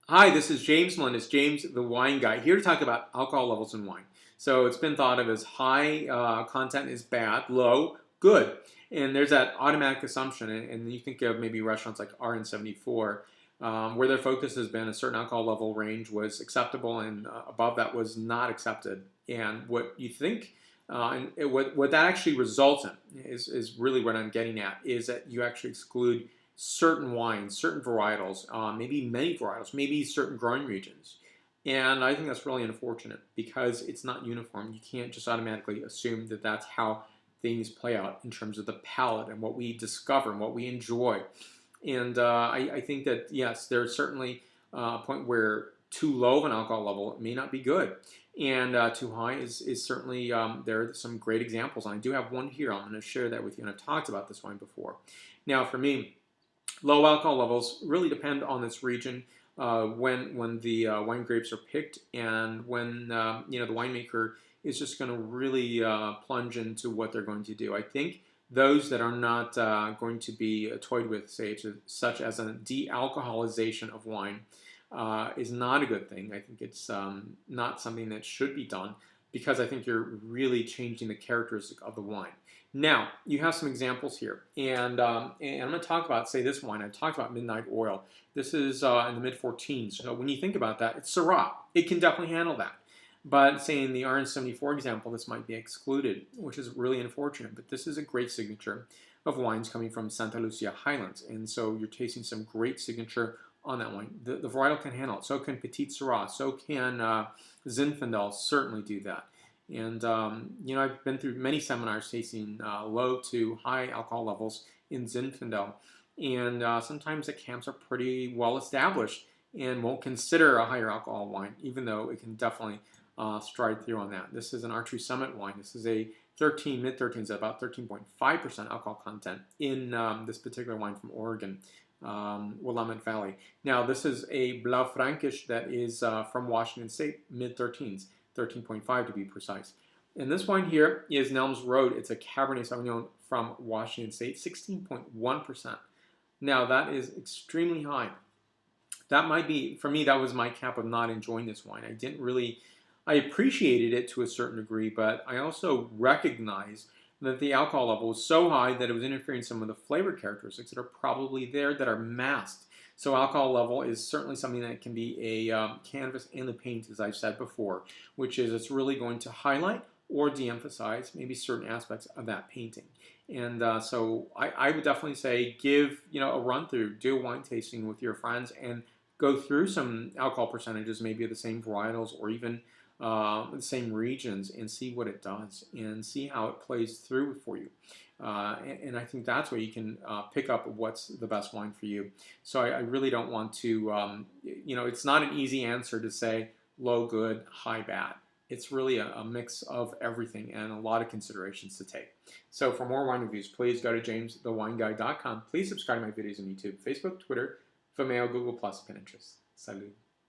Hi, this is James Melendez, James the Wine Guy, here to talk about alcohol levels in wine. So it's been thought of as high content is bad, low, good. And there's that automatic assumption, and you think of maybe restaurants like RN74, where their focus has been a certain alcohol level range was acceptable and above that was not accepted. And what you think, what that actually results in is really what I'm getting at, is that you actually exclude certain wines, certain varietals, maybe many varietals, maybe certain growing regions. And I think that's really unfortunate because it's not uniform. You can't just automatically assume that that's how things play out in terms of the palate and what we discover and what we enjoy. And I think that, yes, there's certainly a point where too low of an alcohol level may not be good. And too high is certainly, there are some great examples. And I do have one here. I'm going to share that with you. And I've talked about this wine before. Now, for me, low alcohol levels really depend on this region, when the wine grapes are picked, and when the winemaker is just going to really plunge into what they're going to do. I think those that are not going to be toyed with, say, such as a de-alcoholization of wine, is not a good thing. I think it's not something that should be done because I think you're really changing the characteristic of the wine. Now, you have some examples here, and I'm going to talk about, say, this wine. I've talked about Midnight Oil. This is in the mid-14s. So when you think about that, it's Syrah. It can definitely handle that. But say in the RN74 example, this might be excluded, which is really unfortunate. But this is a great signature of wines coming from Santa Lucia Highlands. And so you're tasting some great signature on that wine. The varietal can handle it. So can Petit Syrah. So can Zinfandel certainly do that. And I've been through many seminars tasting low to high alcohol levels in Zinfandel, and sometimes the camps are pretty well established and won't consider a higher alcohol wine, even though it can definitely stride through on that. This is an Archery Summit wine. This is a mid-13s, about 13.5% alcohol content in this particular wine from Oregon, Willamette Valley. Now, this is a Blaufränkisch that is from Washington State, mid-13s. 13.5 to be precise. And this wine here is Nelms Road. It's a Cabernet Sauvignon from Washington State, 16.1%. Now, that is extremely high. That might be, for me, that was my cap of not enjoying this wine. I appreciated it to a certain degree, but I also recognized that the alcohol level was so high that it was interfering with some of the flavor characteristics that are probably there that are masked. So alcohol level is certainly something that can be a canvas and the paint, as I've said before, which is it's really going to highlight or de-emphasize maybe certain aspects of that painting. And so I would definitely say give a run through, do a wine tasting with your friends, and go through some alcohol percentages, maybe of the same varietals or even the same regions, and see what it does and see how it plays through for you. And I think that's where you can pick up what's the best wine for you. So I really don't want to, it's not an easy answer to say low good, high bad. It's really a mix of everything and a lot of considerations to take. So for more wine reviews, please go to jamesthewineguy.com. Please subscribe to my videos on YouTube, Facebook, Twitter, Vimeo, Google+, Pinterest. Salud.